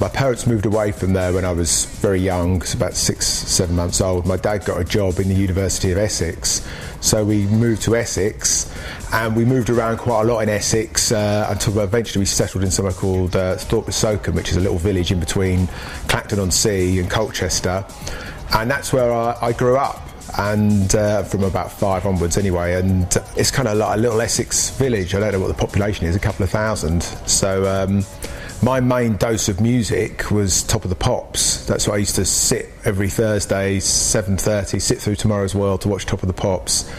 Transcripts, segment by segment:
My parents moved away from there when I was very young, about 6-7 months old. My dad got a job in the University of Essex, so we moved to Essex, and we moved around quite a lot in Essex until eventually we settled in somewhere called Thorpe-le-Soken, which is a little village in between Clacton-on-Sea and Colchester, and that's where I grew up. And from about 5 onwards anyway, and it's kind of like a little Essex village. I don't know what the population is, a couple of thousand. So my main dose of music was Top of the Pops. That's why I used to sit every Thursday, 7:30, sit through Tomorrow's World to watch Top of the Pops.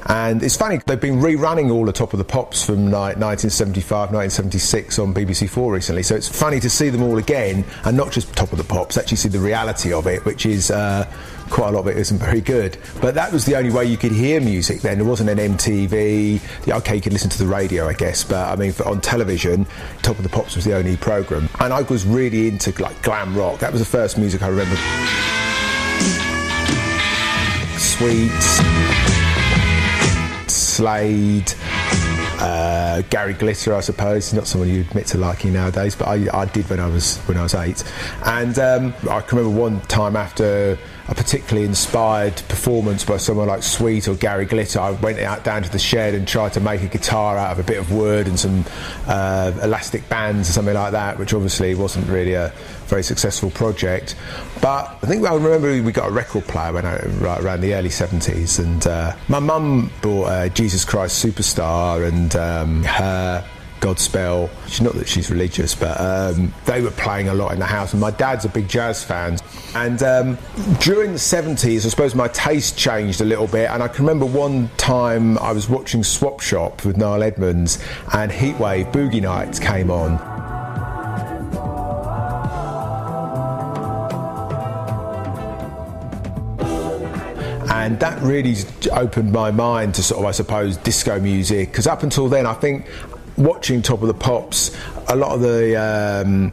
And it's funny, they've been rerunning all the Top of the Pops from like 1975, 1976 on BBC4 recently. So it's funny to see them all again, and not just Top of the Pops, actually see the reality of it, which is quite a lot of it isn't very good. But that was the only way you could hear music then. There wasn't an MTV. Yeah, okay, you could listen to the radio, I guess, but I mean, on television, Top of the Pops was the only programme. And I was really into like glam rock. That was the first music I remember. Sweets, Slade, Gary Glitter, I suppose. Not someone you admit to liking nowadays, but I did when I was 8. And I can remember one time after a particularly inspired performance by someone like Sweet or Gary Glitter, I went out down to the shed and tried to make a guitar out of a bit of wood and some elastic bands or something like that, which obviously wasn't really a very successful project. But I think I remember we got a record player right around the early 70s, and my mum bought Jesus Christ Superstar and Her, Godspell. Not that she's religious, but they were playing a lot in the house, and my dad's a big jazz fan. And during the 70s, I suppose my taste changed a little bit, and I can remember one time I was watching Swap Shop with Niall Edmonds, and Heatwave Boogie Nights came on. And that really opened my mind to sort of, I suppose, disco music, because up until then, I think watching Top of the Pops, a lot of the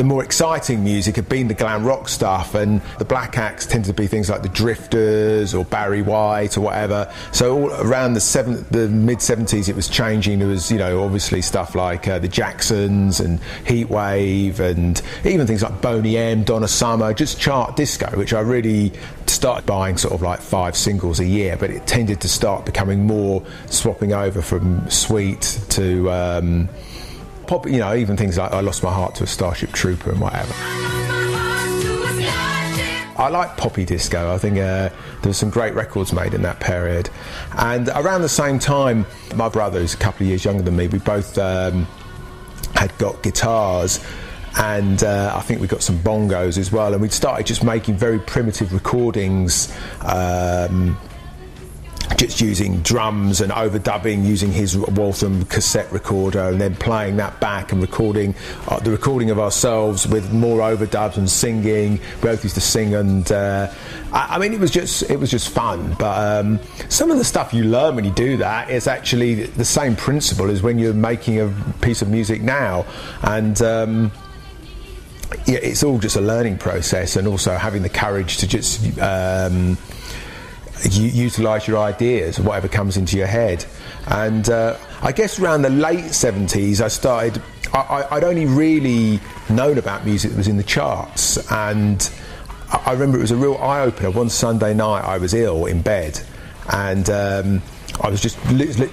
more exciting music had been the glam rock stuff, and the black acts tended to be things like the Drifters or Barry White or whatever. So all around the mid-70s, it was changing. There was, obviously stuff like the Jacksons and Heatwave, and even things like Boney M, Donna Summer, just chart disco, which I really started buying sort of like 5 singles a year, but it tended to start becoming more swapping over from sweet to pop, even things like I Lost My Heart to a Starship Trooper and whatever. I like poppy disco. I think there were some great records made in that period. And around the same time, my brother, who's a couple of years younger than me, we both had got guitars, and I think we got some bongos as well, and we'd started just making very primitive recordings, just using drums and overdubbing using his Waltham cassette recorder, and then playing that back and recording the recording of ourselves with more overdubs and singing. We both used to sing, and I mean, it was just fun. But some of the stuff you learn when you do that is actually the same principle as when you're making a piece of music now, and yeah, it's all just a learning process, and also having the courage to just utilise your ideas, whatever comes into your head. And I guess around the late 70s I started, I'd only really known about music that was in the charts, and I remember it was a real eye-opener. One Sunday night I was ill in bed, and I was just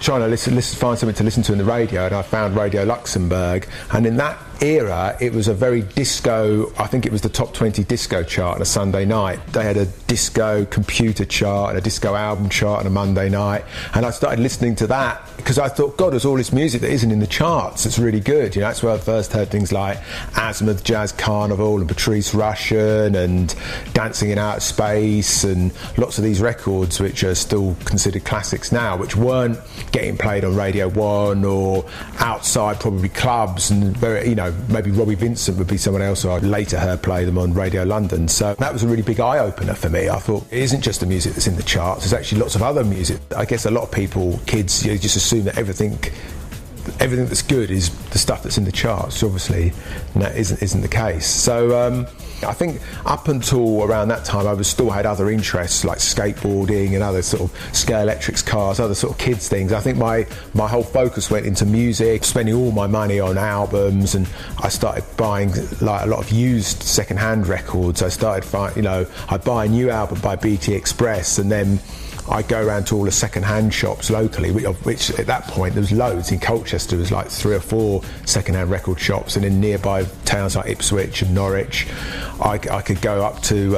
trying to find something to listen to in the radio, and I found Radio Luxembourg, and in that era it was a very disco, I think it was the top 20 disco chart on a Sunday night. They had a disco computer chart and a disco album chart on a Monday night, and I started listening to that because I thought, God, there's all this music that isn't in the charts. It's really good. That's where I first heard things like Azimuth Jazz Carnival and Patrice Rushen and Dancing in Outer Space, and lots of these records which are still considered classics now, which weren't getting played on Radio 1 or outside probably clubs, and very, maybe Robbie Vincent would be someone else who I'd later heard play them on Radio London. So that was a really big eye-opener for me. I thought, it isn't just the music that's in the charts, there's actually lots of other music. I guess a lot of people, kids, just assume that everything that's good is the stuff that's in the charts. Obviously that isn't the case. So I think up until around that time I still had other interests like skateboarding and other sort of scale electrics cars, other sort of kids things. I think my whole focus went into music, spending all my money on albums, and I started buying like a lot of used second-hand records. I started I'd buy a new album by BT Express, and then I'd go around to all the second-hand shops locally, which at that point there was loads. In Colchester there was like 3 or 4 second-hand record shops, and in nearby towns like Ipswich and Norwich I could go up to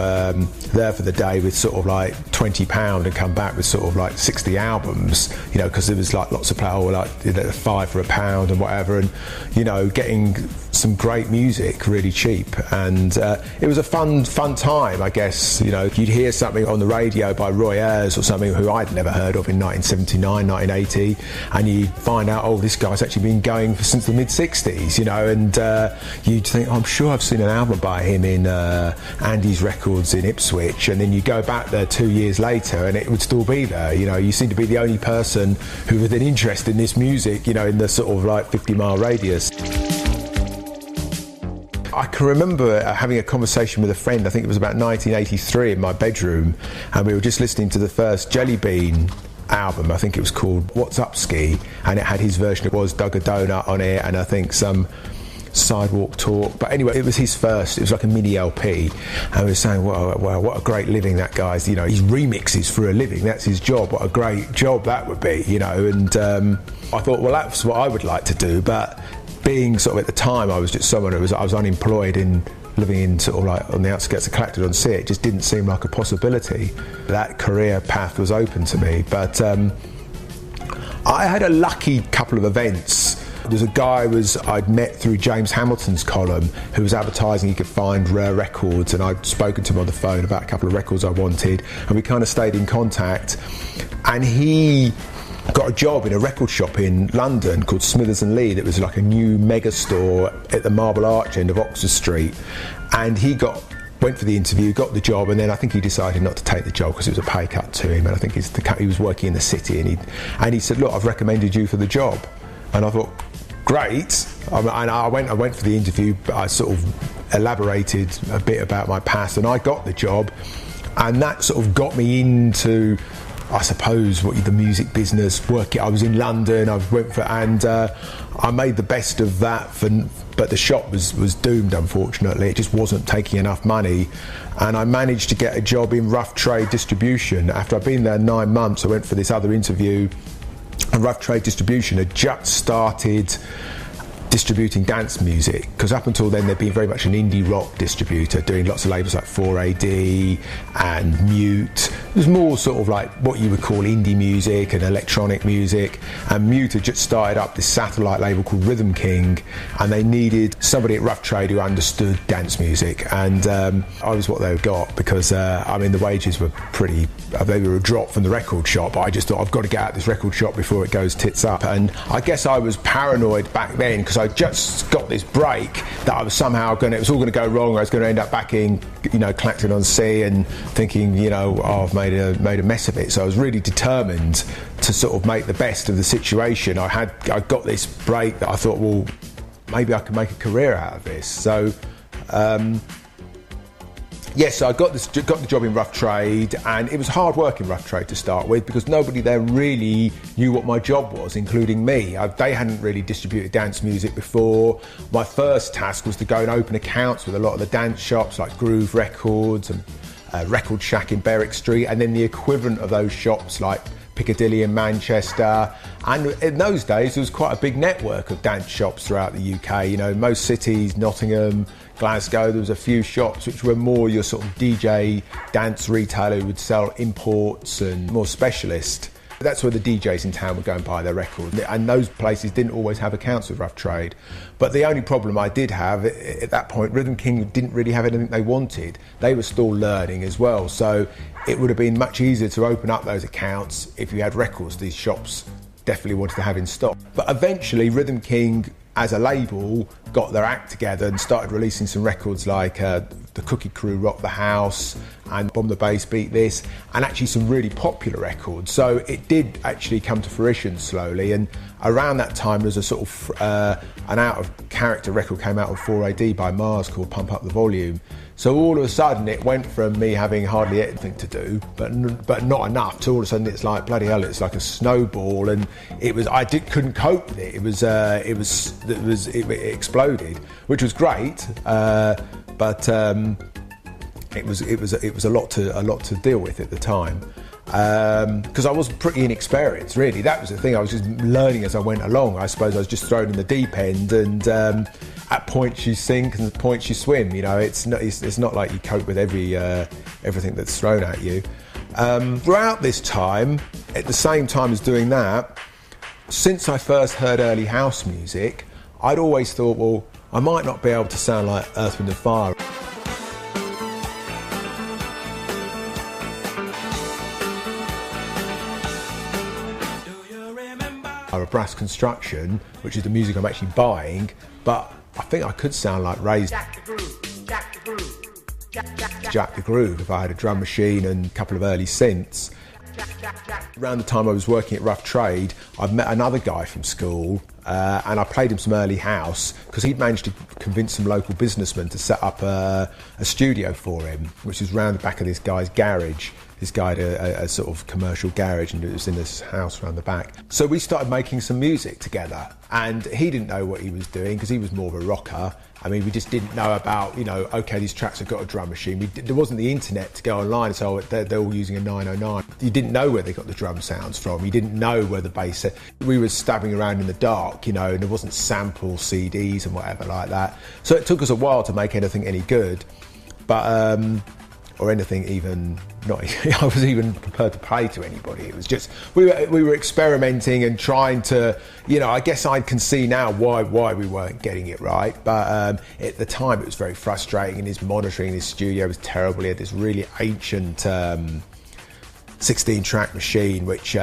there for the day with sort of like £20 and come back with sort of like 60 albums, because there was like lots of like 5 for £1 and whatever, and getting some great music really cheap. And it was a fun time, I guess. You'd hear something on the radio by Roy Ayers or something who I'd never heard of in 1979, 1980, and you find out, oh, this guy's actually been going since the mid-60s, and you'd think, I'm sure I've seen an album by him in Andy's Records in Ipswich, and then you go back there 2 years later and it would still be there. You seem to be the only person who with an interest in this music, in the sort of like 50-mile radius. I can remember having a conversation with a friend, I think it was about 1983, in my bedroom, and we were just listening to the first Jelly Bean album. I think it was called What's Up Ski, and it had his version. It was Dug a Donut on it, and I think some Sidewalk Talk. But anyway, it was his first. It was like a mini LP, and we were saying, wow, what a great living that guy's. He remixes for a living. That's his job. What a great job that would be. And I thought, well, that's what I would like to do, but being sort of at the time, I was just someone I was unemployed in living in sort of like on the outskirts of Clacton-on-Sea. It just didn't seem like a possibility. That career path was open to me, but I had a lucky couple of events. There's a guy I'd met through James Hamilton's column who was advertising he could find rare records, and I'd spoken to him on the phone about a couple of records I wanted, and we kind of stayed in contact. And he got a job in a record shop in London called Smithers and Lee that was like a new mega store at the Marble Arch end of Oxford Street, and he went for the interview, got the job, and then I think he decided not to take the job because it was a pay cut to him, and I think he was working in the city, and he said, look, I've recommended you for the job. And I thought, great. And I went for the interview, but I sort of elaborated a bit about my past, and I got the job, and that sort of got me into, I suppose, the music business. I was in London. I made the best of that. But the shop was doomed, unfortunately. It just wasn't taking enough money, and I managed to get a job in rough trade distribution. After I'd been there 9 months, I went for this other interview, and rough trade distribution had just started distributing dance music, because up until then there'd been very much an indie rock distributor doing lots of labels like 4AD and Mute. It was more sort of like what you would call indie music and electronic music, and Mute had just started up this satellite label called Rhythm King, and they needed somebody at rough trade who understood dance music, and I was what they got, because the wages were they were a drop from the record shop. I just thought, I've got to get out of this record shop before it goes tits up. And I guess I was paranoid back then, because I just got this break that I was somehow it was all going to go wrong. I was going to end up back in, Clacton-on-Sea, and thinking, I've made a mess of it. So I was really determined to sort of make the best of the situation. I got this break that I thought, well, maybe I can make a career out of this. So yes, I got the job in rough trade, and it was hard work in rough trade to start with, because nobody there really knew what my job was, including me. They hadn't really distributed dance music before. My first task was to go and open accounts with a lot of the dance shops like Groove Records and Record Shack in Berwick Street, and then the equivalent of those shops like Piccadilly in Manchester. And in those days there was quite a big network of dance shops throughout the UK. Most cities, Nottingham, Glasgow, there was a few shops which were more your sort of DJ dance retailer who would sell imports and more specialist. That's where the DJs in town would go and buy their records, and those places didn't always have accounts with rough trade. But the only problem I did have at that point, Rhythm King didn't really have anything they wanted. They were still learning as well, so it would have been much easier to open up those accounts if you had records these shops definitely wanted to have in stock. But eventually Rhythm King as a label got their act together and started releasing some records like The Cookie Crew Rock the House and Bomb the Bass Beat This, and actually some really popular records. So it did actually come to fruition slowly, and around that time there was a sort of an out of character record came out on 4AD by Mars called Pump Up the Volume. So all of a sudden it went from me having hardly anything to do, but not enough, to all of a sudden it's like, bloody hell, it's like a snowball, and couldn't cope with it. It exploded, which was great, but it was a lot to deal with at the time, because I was pretty inexperienced, really. That was the thing. I was just learning as I went along. I suppose I was just thrown in the deep end, and at points you sink and at points you swim. You know, it's not like you cope with everything that's thrown at you. Throughout this time, at the same time as doing that, since I first heard early house music, I'd always thought, well, I might not be able to sound like Earth, Wind and Fire or a Brass Construction, which is the music I'm actually buying, but I think I could sound like Ray's Jack the Groove if I had a drum machine and a couple of early synths. Around the time I was working at Rough Trade, I'd met another guy from school, and I played him some early house because he'd managed to convince some local businessmen to set up a studio for him, which was round the back of this guy's garage. This guy had a sort of commercial garage, and it was in this house round the back. So we started making some music together, and he didn't know what he was doing because he was more of a rocker. I mean, we just didn't know about, okay, these tracks have got a drum machine. There wasn't the internet to go online, so they're all using a 909. You didn't know where they got the drum sounds from. You didn't know where the bass set. We were stabbing around in the dark, and there wasn't sample CDs and whatever like that. So it took us a while to make anything any good, but or anything even not. I was even prepared to play to anybody. It was just we were experimenting and trying to, I guess I can see now why we weren't getting it right. But at the time it was very frustrating, and his monitoring in his studio was terrible. He had this really ancient 16-track machine which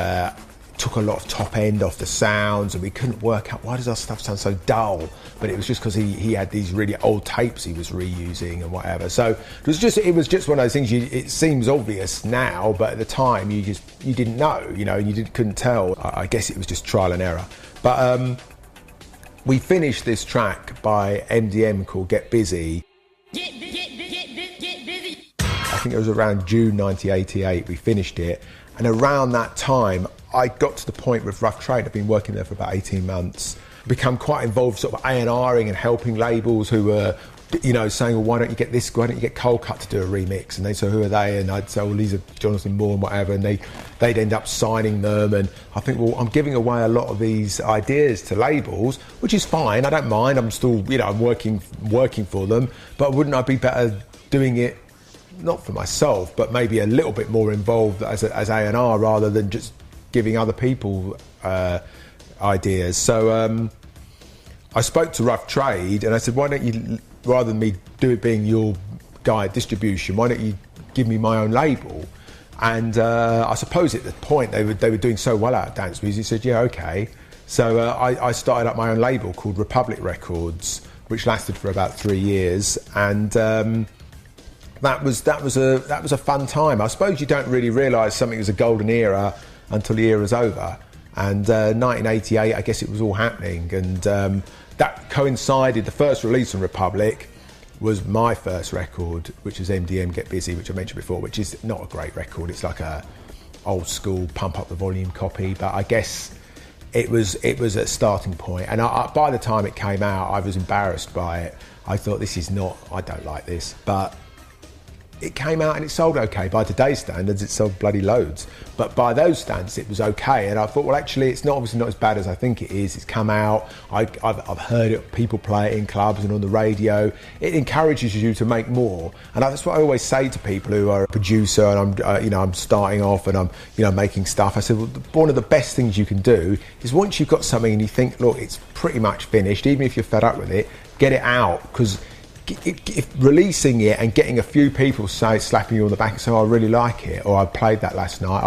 took a lot of top end off the sounds, and we couldn't work out why does our stuff sound so dull. But it was just because he had these really old tapes he was reusing and whatever. So it was just one of those things. It seems obvious now, but at the time you didn't know, and couldn't tell. I guess it was just trial and error. But we finished this track by MDM called Get Busy. Get busy. I think it was around June 1988 we finished it, and around that time I got to the point with Rough Trade. I've been working there for about 18 months. Become quite involved sort of A&Ring and helping labels who were, saying, well, why don't you get this, why don't you get Cold Cut to do a remix? And they say, who are they? And I'd say, well, these are Jonathan Moore and whatever, and they'd end up signing them. And I think, well, I'm giving away a lot of these ideas to labels, which is fine, I don't mind, I'm still, I'm working for them, but wouldn't I be better doing it, not for myself, but maybe a little bit more involved as A&R rather than just giving other people ideas. So I spoke to Rough Trade and I said, why don't you, rather than me being your guy at distribution, why don't you give me my own label? And I suppose at the point they were doing so well out of dance music, he said, yeah, okay. So I started up my own label called Republic Records, which lasted for about 3 years, and that was a fun time. I suppose you don't really realise something was a golden era until the era's over. And 1988, I guess it was all happening, and that coincided. The first release on Republic was my first record, which is MDM Get Busy, which I mentioned before, which is not a great record. It's like a old school Pump Up the Volume copy, but I guess it was a starting point. And by the time it came out, I was embarrassed by it. I thought, I don't like this, but it came out and it sold okay. By today's standards, it sold bloody loads. But by those standards, it was okay. And I thought, well, actually, it's obviously not as bad as I think it is. It's come out. I've heard it. People play it in clubs and on the radio. It encourages you to make more. And that's what I always say to people who are a producer and I'm starting off and I'm making stuff. I said, well, one of the best things you can do is once you've got something and you think, look, it's pretty much finished, even if you're fed up with it, get it out, because if releasing it and getting a few people slapping you on the back and saying, oh, I really like it, or I played that last night,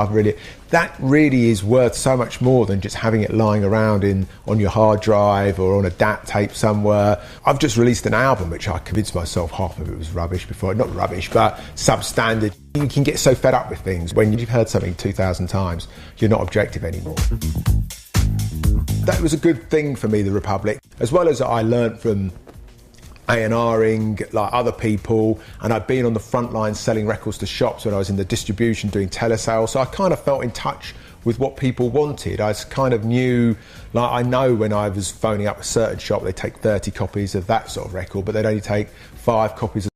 that really is worth so much more than just having it lying around on your hard drive or on a DAT tape somewhere. I've just released an album which I convinced myself half of it was rubbish before, not rubbish, but substandard. You can get so fed up with things. When you've heard something 2,000 times, you're not objective anymore. That was a good thing for me, the Republic, as well as I learnt from A&Ring like other people, and I'd been on the front line selling records to shops when I was in the distribution doing telesales, so I kind of felt in touch with what people wanted. I kind of knew, like I know when I was phoning up a certain shop, they take 30 copies of that sort of record, but they'd only take 5 copies